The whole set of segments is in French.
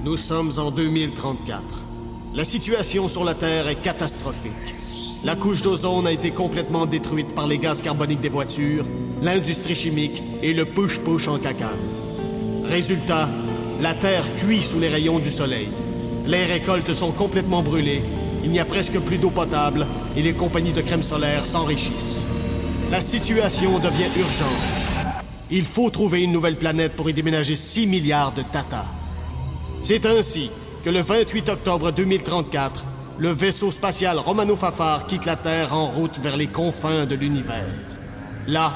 Nous sommes en 2034. La situation sur la Terre est catastrophique. La couche d'ozone a été complètement détruite par les gaz carboniques des voitures, l'industrie chimique et le push-push en cacane. Résultat, la Terre cuit sous les rayons du soleil. Les récoltes sont complètement brûlées, il n'y a presque plus d'eau potable et les compagnies de crème solaire s'enrichissent. La situation devient urgente. Il faut trouver une nouvelle planète pour y déménager 6 milliards de Tata. C'est ainsi que le 28 octobre 2034, le vaisseau spatial Romano-Fafard quitte la Terre en route vers les confins de l'univers. Là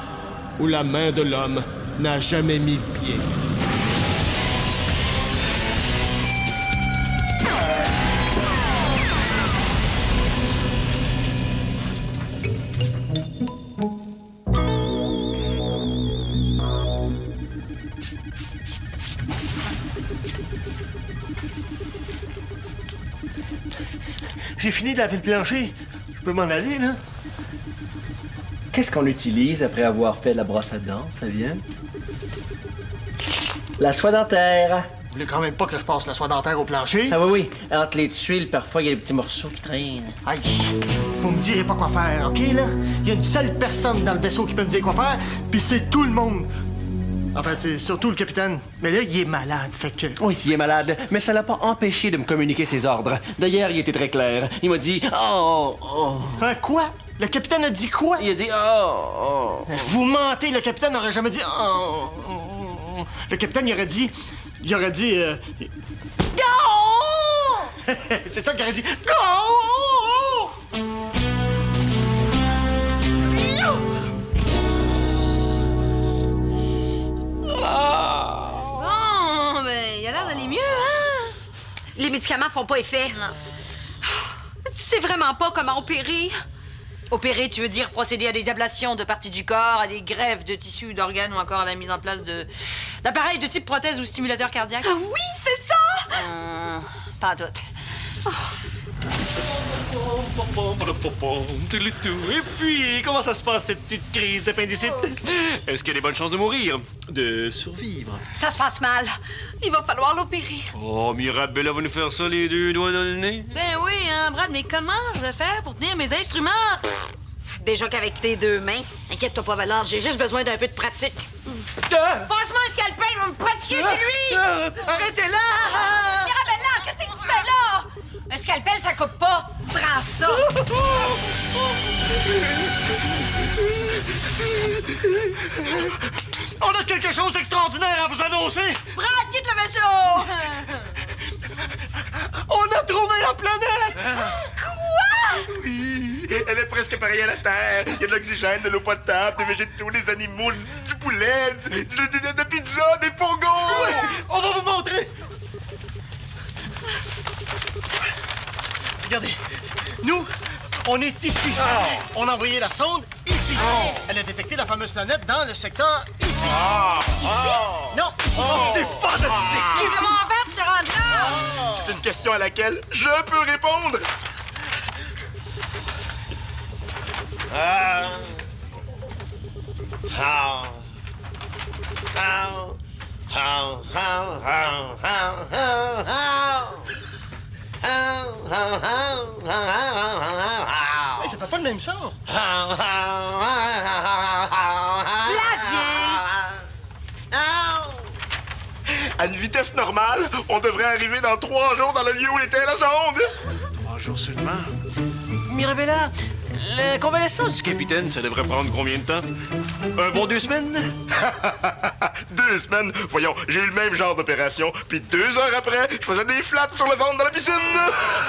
où la main de l'homme n'a jamais mis le pied. J'ai fini de laver le plancher. Je peux m'en aller, là? Qu'est-ce qu'on utilise après avoir fait la brosse à dents, Fabien? La soie dentaire. Vous voulez quand même pas que je passe la soie dentaire au plancher? Ah oui, oui. Entre les tuiles, parfois, il y a des petits morceaux qui traînent. Aïe! Vous me direz pas quoi faire, OK, là? Il y a une seule personne dans le vaisseau qui peut me dire quoi faire, puis c'est tout le monde. Enfin, c'est surtout le capitaine. Mais là, il est malade, fait que... Oui, il est malade, mais ça l'a pas empêché de me communiquer ses ordres. D'ailleurs, il était très clair. Il m'a dit « Oh, oh... » Hein, quoi? Le capitaine a dit quoi? Il a dit « Oh, oh... » Vous mentez, le capitaine n'aurait jamais dit « Oh, oh, oh... » Le capitaine, il aurait dit... Go! C'est ça qu'il aurait dit. Go! Bon, ben, il a l'air d'aller mieux, hein? Les médicaments font pas effet. Non. Tu sais vraiment pas comment opérer? Opérer, tu veux dire procéder à des ablations de parties du corps, à des greffes de tissus ou d'organes ou encore à la mise en place d'appareils de type prothèse ou stimulateur cardiaque? Ah oui, c'est ça! Pas toutes. Et puis, comment ça se passe, cette petite crise d'appendicite? Est-ce qu'il y a des bonnes chances de mourir? De survivre? Ça se passe mal. Il va falloir l'opérer. Oh, Mirabella va nous faire ça les deux doigts dans le nez? Ben oui, hein, Brad, mais comment je vais faire pour tenir mes instruments? Déjà qu'avec tes deux mains. Inquiète-toi pas, Valence, j'ai juste besoin d'un peu de pratique. Passe-moi un scalpel, je vais me pratiquer chez lui! Arrêtez-là! Mirabella, qu'est-ce que tu fais là? Un scalpel, ça coupe pas. Prends ça. On a quelque chose d'extraordinaire à vous annoncer! Brad, quitte le vaisseau! On a trouvé la planète! Quoi? Oui, elle est presque pareille à la Terre. Il y a de l'oxygène, de l'eau potable, des végétaux, des animaux, du poulet, de pizza, des pogos! Ouais, on va vous montrer! Regardez, nous, on est ici. On a envoyé la sonde ici. Elle a détecté la fameuse planète dans le secteur ici. Non, C'est fantastique! Comment on va faire pour se rendre là? C'est une question à laquelle je peux répondre. hey, ça fait pas le même son. À une vitesse normale, on devrait arriver dans 3 jours dans le lieu où était la sonde. 3 jours seulement. Mirabella, la convalescence du capitaine, ça devrait prendre combien de temps? Un bon 2 semaines? 2 semaines? Voyons, j'ai eu le même genre d'opération. Puis 2 heures après, je faisais des flaps sur le ventre dans la piscine.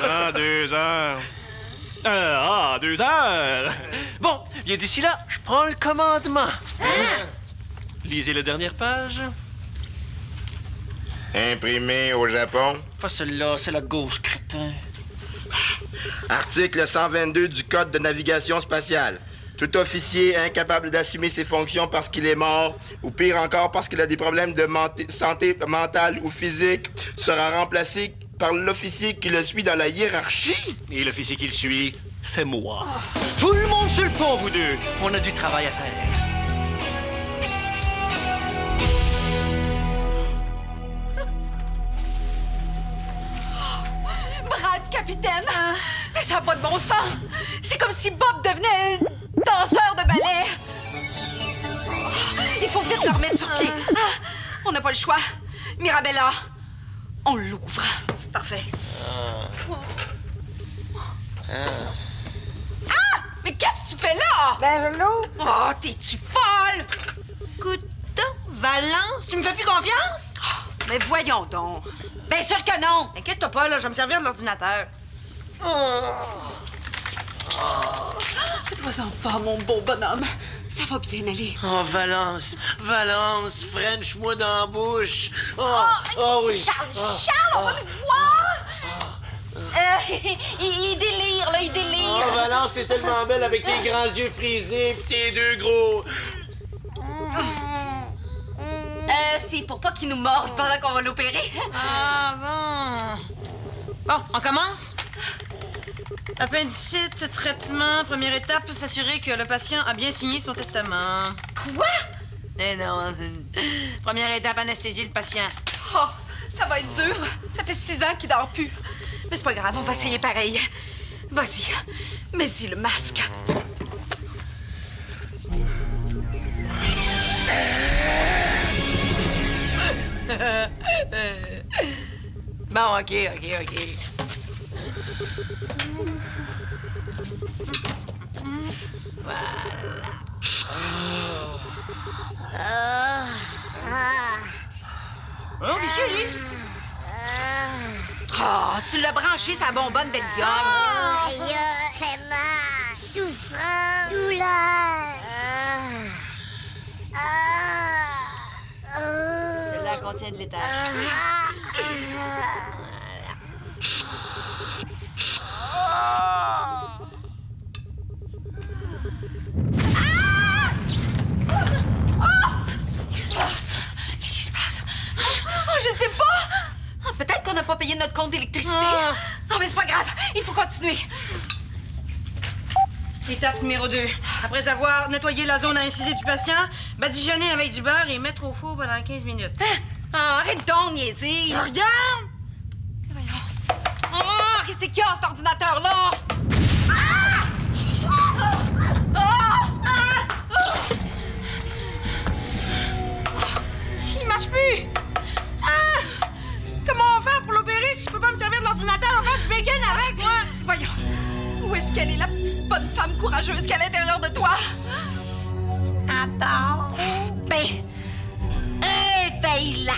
Ah, 2 heures. 2 heures. Bon, bien d'ici là, je prends le commandement. Lisez la dernière page. Imprimé au Japon. Pas celle-là, c'est la gauche, crétin. Article 122 du Code de navigation spatiale. Tout officier incapable d'assumer ses fonctions parce qu'il est mort, ou pire encore parce qu'il a des problèmes de santé mentale ou physique, sera remplacé par l'officier qui le suit dans la hiérarchie. Et l'officier qui le suit, c'est moi. Tout le monde sur le pont, vous deux. On a du travail à faire. capitaine! Mais ça n'a pas de bon sens! C'est comme si Bob devenait danseur de ballet! Il faut vite le remettre sur pied. Ah, on n'a pas le choix. Mirabella, on l'ouvre. Parfait. Ah! Mais qu'est-ce que tu fais là? Ben, je l'ouvre. Oh, t'es-tu folle? Coudon, Valence, tu me fais plus confiance? Mais voyons donc. Bien sûr que non. Inquiète-toi pas, là, je vais me servir de l'ordinateur. Fais-toi-en pas, mon beau bonhomme. Ça va bien aller. Oh, Valence, Valence, French-moi dans la bouche. Oh oui. Charles, on va nous voir. Il délire, là, il délire. Oh, Valence, t'es tellement belle avec tes grands yeux frisés pis tes deux gros... C'est pour pas qu'il nous morde pendant qu'on va l'opérer. Ah, bon. Bon, on commence? Appendicite, traitement, première étape, s'assurer que le patient a bien signé son testament. Quoi? Eh non. Première étape, anesthésier le patient. Oh, ça va être dur. Ça fait 6 ans qu'il dort plus. Mais c'est pas grave, on va essayer pareil. Vas-y, mets-y le masque. Bon, OK. Oh, monsieur, lui? Oh, tu l'as branché, sa bonbonne belle gomme. Aïe, fait mal, souffrance, douleur. Celle-là contient de l'étage. Qu'est-ce qui se passe? Oh, je sais pas. Ah, peut-être qu'on n'a pas payé notre compte d'électricité. Non, mais c'est pas grave. Il faut continuer. Étape numéro 2. Après avoir nettoyé la zone à inciser du patient, badigeonner avec du beurre et mettre au four pendant 15 minutes. Ah, arrête donc, niaiser. Regarde! Voyons. Oh, qu'est-ce qu'il y a, cet ordinateur-là? Il marche plus! Ah! Comment on va faire pour l'opérer si je peux pas me servir de l'ordinateur? On va faire du bacon avec, moi! Voyons. Où est-ce qu'elle est, la petite bonne femme courageuse qu'à l'intérieur de toi? Attends. Ben, éveille-la.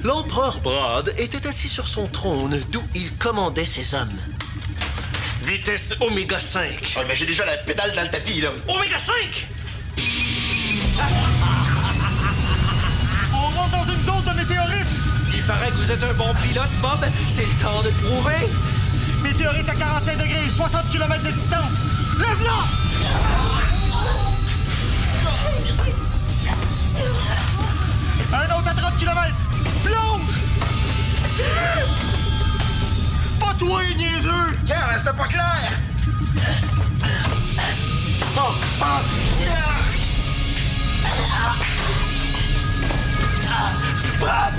L'empereur Brad était assis sur son trône d'où il commandait ses hommes. Vitesse Oméga 5. Ah, mais j'ai déjà la pédale dans le tapis, là. Oméga 5! On rentre dans une zone de météorite. Il paraît que vous êtes un bon pilote, Bob. C'est le temps de le prouver. Météorite à 45 degrés, 60 km de distance. Lève-la! Un autre à 30 km. Plonge! Pas toi, niaiseux! Tiens, c'était pas clair! Brad!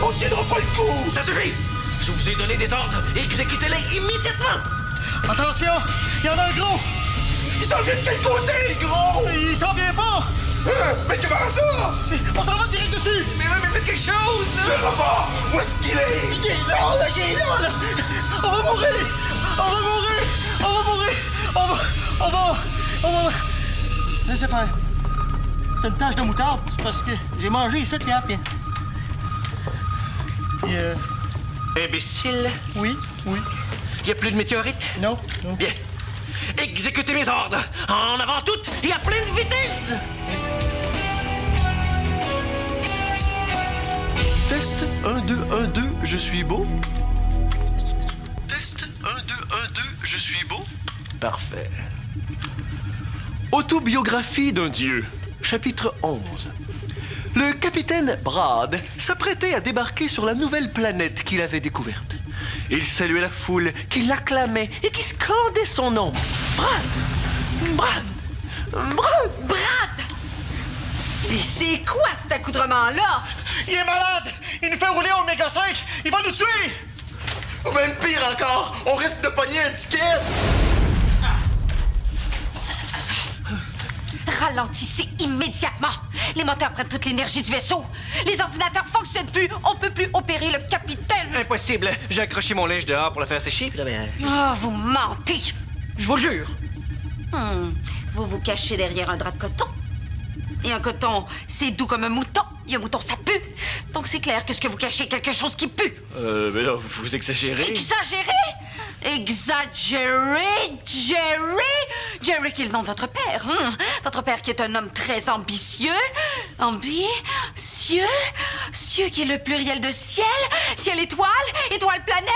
On tiendra pas le coup! Ça suffit! Je vous ai donné des ordres. Exécutez-les immédiatement! Attention, il y en a un gros! Il s'en vient de quel côté, le gros? Il s'en vient pas! Mais comment ça? On s'en va direct dessus! Mais faites quelque chose! Je le vois pas! Où est-ce qu'il est? Il est là, là, il est là, là! On va mourir! On va mourir! On va mourir! On va... Laissez faire. C'est une tache de moutarde, c'est parce que j'ai mangé ici, là, puis... Imbécile! Oui. Y a plus de météorites? Non. Bien. Exécutez mes ordres! En avant toutes et à pleine vitesse! Test 1, 2, 1, 2, je suis beau. Test 1, 2, 1, 2, je suis beau. Parfait. Autobiographie d'un dieu, chapitre 11. Le capitaine Brad s'apprêtait à débarquer sur la nouvelle planète qu'il avait découverte. Il saluait la foule qui l'acclamait et qui scandait son nom. Brad! Brad! Brad! Brad! Et c'est quoi cet accoutrement-là? Il est malade! Il nous fait rouler au Oméga 5! Il va nous tuer! Ou même pire encore, on risque de pogner un ticket! Ralentissez immédiatement. Les moteurs prennent toute l'énergie du vaisseau. Les ordinateurs fonctionnent plus. On peut plus opérer le capitaine. Impossible. J'ai accroché mon linge dehors pour le faire sécher, puis là, ben... Oh, vous mentez. Je vous le jure. Vous vous cachez derrière un drap de coton. Et un coton, c'est doux comme un mouton. Et un mouton, ça pue. Donc c'est clair que ce que vous cachez est quelque chose qui pue. Mais là, vous exagérez. Exagéré? Exagéré? Jerry, qui est le nom de votre père. Votre père qui est un homme très ambitieux. Ambitieux qui est le pluriel de ciel. Ciel étoile, étoile planète.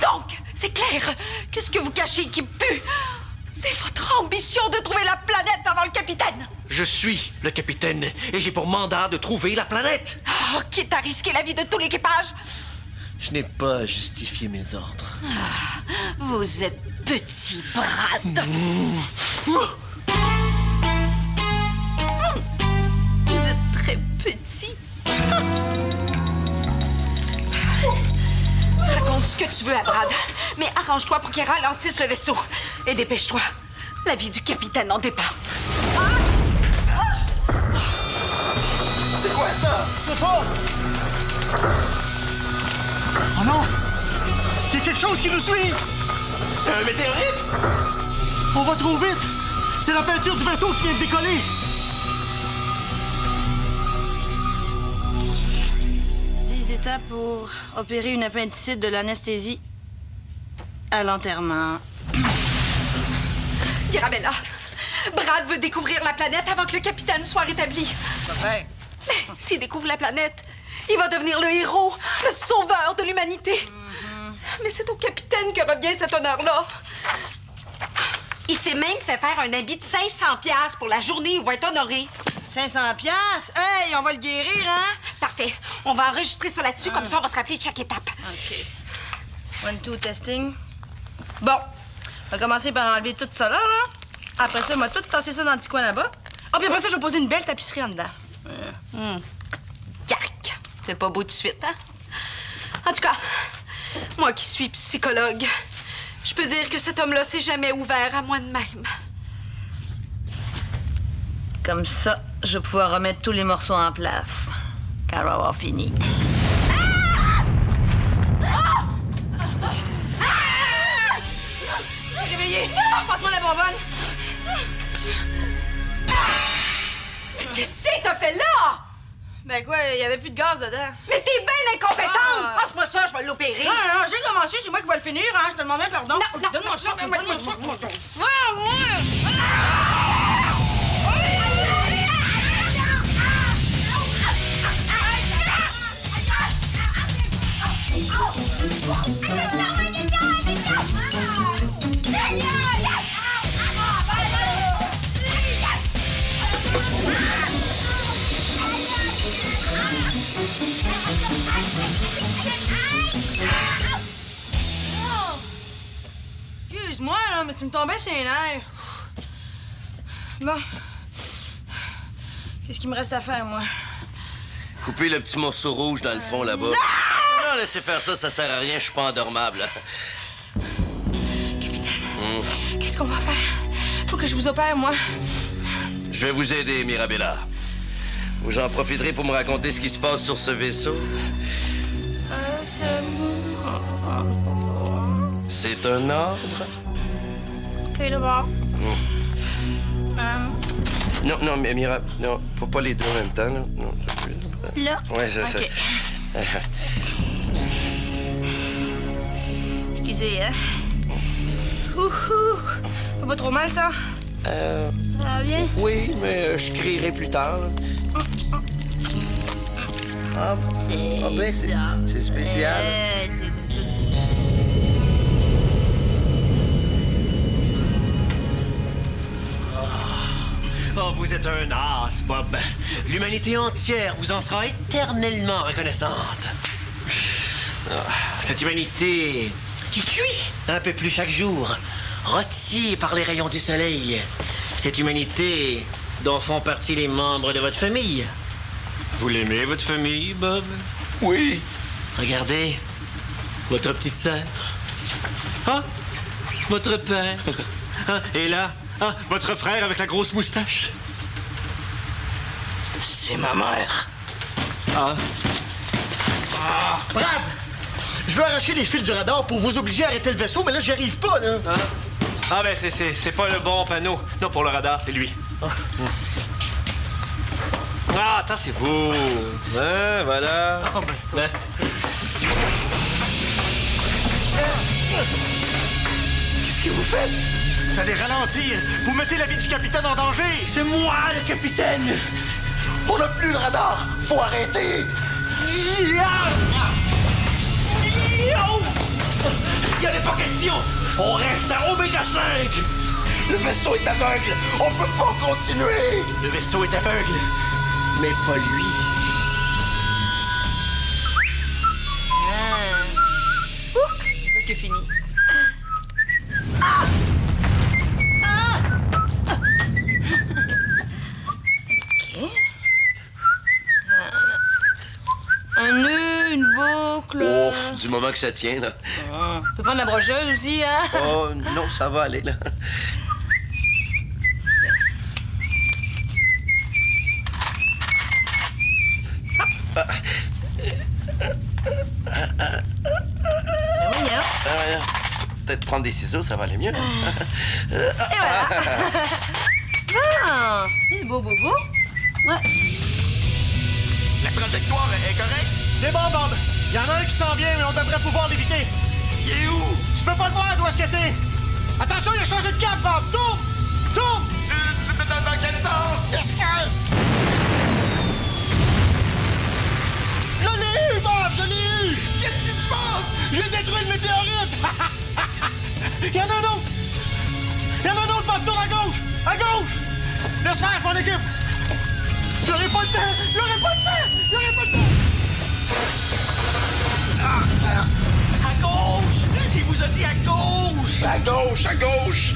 Donc, c'est clair que ce que vous cachez qui pue, c'est votre ambition de trouver la planète avant le capitaine. Je suis le capitaine et j'ai pour mandat de trouver la planète. Oh, quitte à risquer la vie de tout l'équipage. Je n'ai pas justifié mes ordres. Vous êtes petit, Brad. Vous êtes très petit. Raconte ce que tu veux à Brad, mais arrange-toi pour qu'il ralentisse le vaisseau. Et dépêche-toi. La vie du capitaine en dépend. C'est quoi ça? C'est pas... Oh non! Il y a quelque chose qui nous suit! Un météorite? On va trop vite! C'est la peinture du vaisseau qui vient de décoller! Étapes pour opérer une appendicite de l'anesthésie à l'enterrement. Mirabella, Brad veut découvrir la planète avant que le capitaine soit rétabli. Parfait. Mais s'il découvre la planète, il va devenir le héros, le sauveur de l'humanité. Mais c'est au capitaine que revient cet honneur-là. Il s'est même fait faire un habit de 500$ pour la journée où il va être honoré. 500$? Hey, on va le guérir, hein? Parfait. On va enregistrer ça là-dessus, comme ça on va se rappeler de chaque étape. OK. 1, 2, testing. Bon, on va commencer par enlever tout ça là. Après ça, on va tout tasser ça dans le petit coin là-bas. Ah, puis après ça, je vais poser une belle tapisserie en dedans. Yark! C'est pas beau tout de suite, hein? En tout cas, moi qui suis psychologue, je peux dire que cet homme-là s'est jamais ouvert à moi de même. Comme ça, je vais pouvoir remettre tous les morceaux en place quand je vais avoir fini. Je suis réveillée! Non! Passe-moi la bonbonne! Mais qu'est-ce que t'as fait là? Ben quoi, il y avait plus de gaz dedans. Mais t'es bien incompétente! Passe-moi ça, je vais l'opérer. Non, j'ai commencé, c'est moi qui vais le finir, hein. Je te demande bien pardon. Non, Donne-moi ça, donne-moi ça. Excuse-moi, là, mais tu me tombais sur les nerfs. Bon. Qu'est-ce qu'il me reste à faire, moi? Couper le petit morceau rouge dans le fond, là-bas. Non, laissez faire ça, ça sert à rien, je suis pas endormable. Capitaine, qu'est-ce qu'on va faire? Faut que je vous opère, moi. Je vais vous aider, Mirabella. Vous en profiterez pour me raconter ce qui se passe sur ce vaisseau. C'est un ordre? OK, d'abord. Non, mais non, pas les deux en même temps, là. Non, là? Ouais, ça. OK. Excusez, hein? Ouhou! Pas trop mal, ça? Ça va bien? Oui, mais je crierai plus tard. C'est spécial. Oh, vous êtes un as, Bob. L'humanité entière vous en sera éternellement reconnaissante. Cette humanité qui cuit un peu plus chaque jour, rôtie par les rayons du soleil. Cette humanité dont font partie les membres de votre famille. Vous l'aimez, votre famille, Bob? Oui. Regardez, votre petite sœur. Ah, votre père. Ah, et là, ah, votre frère avec la grosse moustache. C'est ma mère. Ah. Brad! Je veux arracher les fils du radar pour vous obliger à arrêter le vaisseau, mais là, j'y arrive pas, là. Ah, ben, c'est pas le bon panneau. Non, pour le radar, c'est lui. Ah, attends, c'est vous. Hein, voilà. Ah, ben. Hein? Qu'est-ce que vous faites? Vous allez ralentir. Vous mettez la vie du capitaine en danger. C'est moi, le capitaine! On n'a plus le radar. Faut arrêter. Il n'y en a pas question! On reste à Oméga 5! Le vaisseau est aveugle. On peut pas continuer. Le vaisseau est aveugle, mais pas lui. Presque fini. OK. Un nœud, une boucle. Oh, du moment que ça tient, là. On peut prendre la brocheuse aussi, hein? Oh, non, ça va aller, là. Oui, hein? Peut-être prendre des ciseaux, ça va aller mieux. Et voilà. Ah, c'est beau, beau, beau. Ouais. La trajectoire est correcte? C'est bon, Bob. Il y en a un qui s'en vient, mais on devrait pouvoir l'éviter. Il est où? Tu peux pas le voir, d'où est-ce que t'es. Attention, il a changé de cap, Bob. Tourne! Tourne! Dans quel sens? Qu'est-ce que... Je l'ai eu, Bob! Je l'ai eu! Qu'est-ce qui se passe? J'ai détruit le météorite! Il y en a un autre! Il y en a un autre, Bob! Tourne à gauche! À gauche! Laisse faire, je m'en occupe! J'aurai pas le temps! J'aurai pas le temps! J'aurai pas le temps! À gauche! Il vous a dit à gauche! À gauche, à gauche!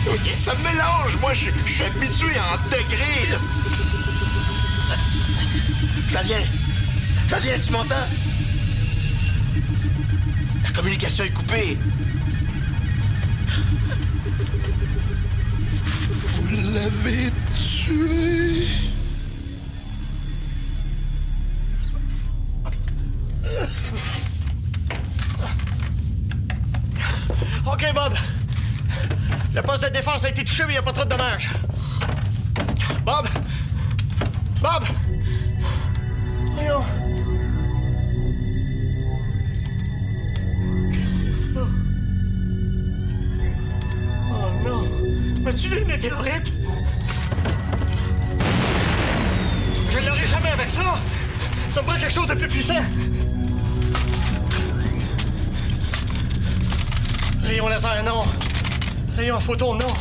OK, ça me mélange. Moi, je suis habitué en degrés, là. Ça vient. Ça vient, tu m'entends? La communication est coupée. Vous l'avez tué. OK, Bob. Le poste de défense a été touché, mais il n'y a pas trop de dommages. Bob! Bob! Voyons. Qu'est-ce que c'est ça? Oh non! M'as-tu vu le météorite? Je ne l'aurai jamais avec ça! Ça me prend quelque chose de plus puissant! Rayon laser, non. Rayon photon, non.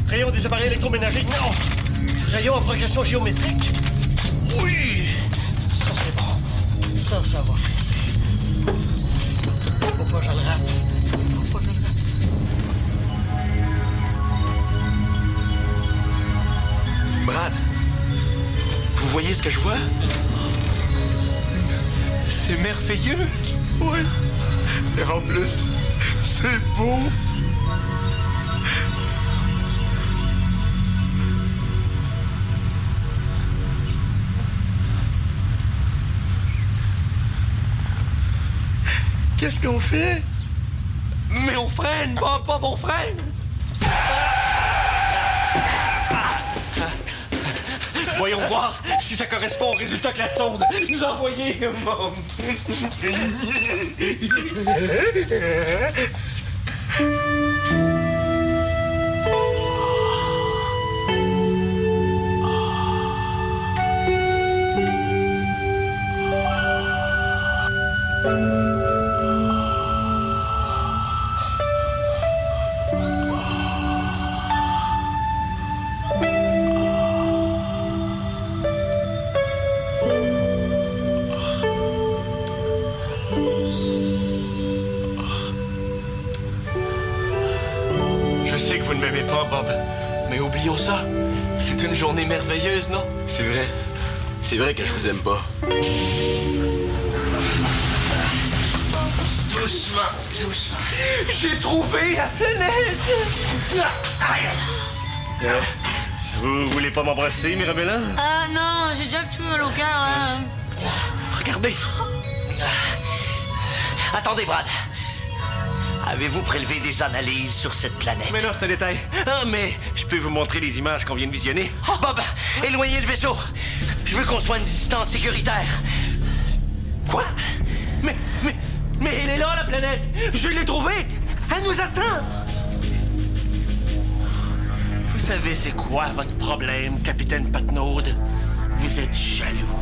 Rayon des appareils électroménagers, non. Rayon en progression géométrique. Oui! Ça, c'est bon. Ça va fesser. Faut pas que je le rate. Faut pas que je le rate. Brad, vous voyez ce que je vois? C'est merveilleux. Oui. Et en plus, c'est beau. Qu'est-ce qu'on fait? Mais on freine, Bob, Bob, on freine! Voyons voir si ça correspond au résultat que la sonde nous a envoyé. Je sais que vous ne m'aimez pas, Bob. oublions ça. C'est une journée merveilleuse, non? C'est vrai. C'est vrai que je vous aime pas. Doucement, doucement. J'ai trouvé la planète! Vous voulez pas m'embrasser, Mirabella? Ah non, j'ai déjà un petit peu mal au cœur, là. Regardez! Attendez, Brad. Avez-vous prélevé des analyses sur cette planète? Mais non, c'est un détail. Ah, mais je peux vous montrer les images qu'on vient de visionner. Oh, Bob, éloignez le vaisseau. Je veux qu'on soit à une distance sécuritaire. Quoi? Mais elle est là, la planète! Je l'ai trouvée! Elle nous attend! Vous savez c'est quoi votre problème, Capitaine Patnaud? Vous êtes jaloux.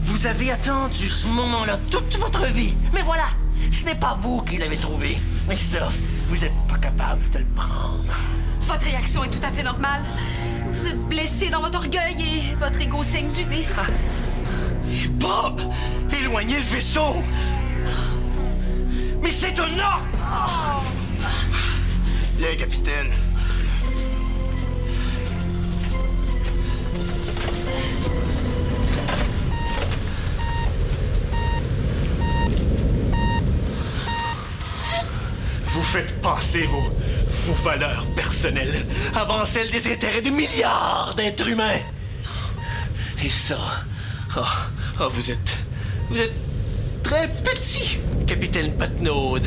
Vous avez attendu ce moment-là toute votre vie. Mais voilà, ce n'est pas vous qui l'avez trouvé. Mais ça, vous n'êtes pas capable de le prendre. Votre réaction est tout à fait normale. Vous êtes blessé dans votre orgueil et votre ego saigne du nez. Bob! Éloignez le vaisseau! Mais c'est un ordre! Bien, capitaine. Vous faites passer vos valeurs personnelles avant celles des intérêts de milliards d'êtres humains. Et ça... vous êtes très petit, Capitaine Patnaud.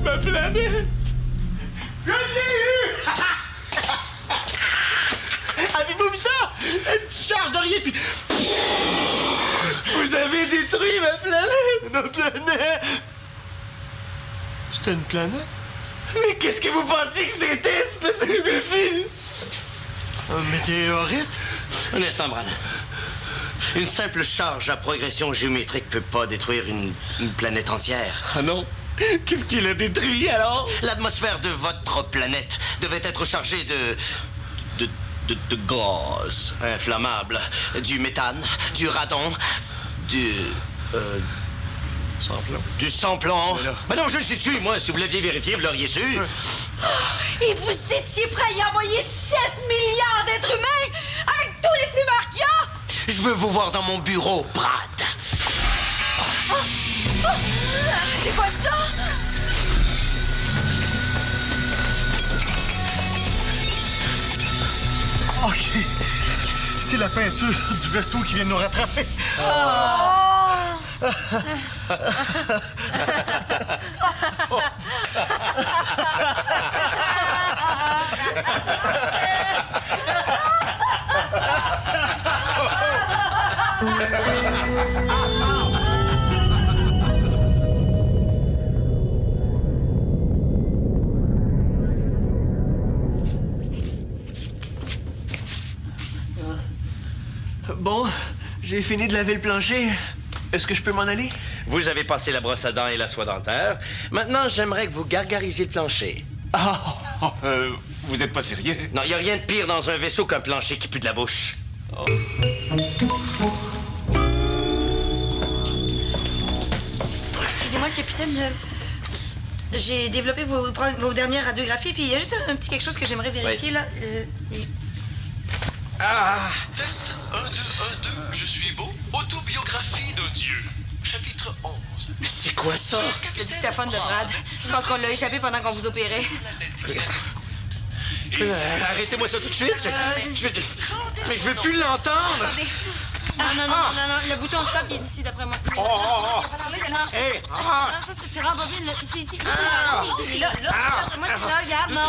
Ma planète! Je l'ai eu! Avez-vous vu ça? Une petite charge de rien, puis... Vous avez détruit ma planète! Ma planète! C'était une planète? Mais qu'est-ce que vous pensiez que c'était, espèce d'imbécile? Un météorite? Un instant, Brad. Une simple charge à progression géométrique peut pas détruire une planète entière. Ah non? Qu'est-ce qu'il a détruit, alors? L'atmosphère de votre planète devait être chargée de gaz inflammable, du méthane, du radon, du sang-plomb. Mais non, je le sais tué, moi. Si vous l'aviez vérifié, vous l'auriez su. Et vous étiez prêt à y envoyer 7 milliards d'êtres humains avec tous les fumeurs qu'il y a? Je veux vous voir dans mon bureau, Brad. C'est quoi ça? OK. C'est la peinture du vaisseau qui vient de nous rattraper. Bon, j'ai fini de laver le plancher. Est-ce que je peux m'en aller? Vous avez passé la brosse à dents et la soie dentaire. Maintenant, j'aimerais que vous gargarisiez le plancher. Vous êtes pas sérieux? Non, il n'y a rien de pire dans un vaisseau qu'un plancher qui pue de la bouche. Excusez-moi, capitaine. J'ai développé vos dernières radiographies, puis il y a juste un petit quelque chose que j'aimerais vérifier, là. Test 1, 2, 1, 2. Je suis beau. Autobiographie d'un dieu. Chapitre 11. Mais c'est quoi ça? Le dictaphone de Brad. Je pense qu'on l'a échappé pendant qu'on vous opérait. Arrêtez-moi ça tout de suite. Mais je veux plus l'entendre. Non. Le bouton stop, il est ici, d'après moi. Non, ça, tu rembobines, là. Ici. Là, moi, c'est là, regarde. Non.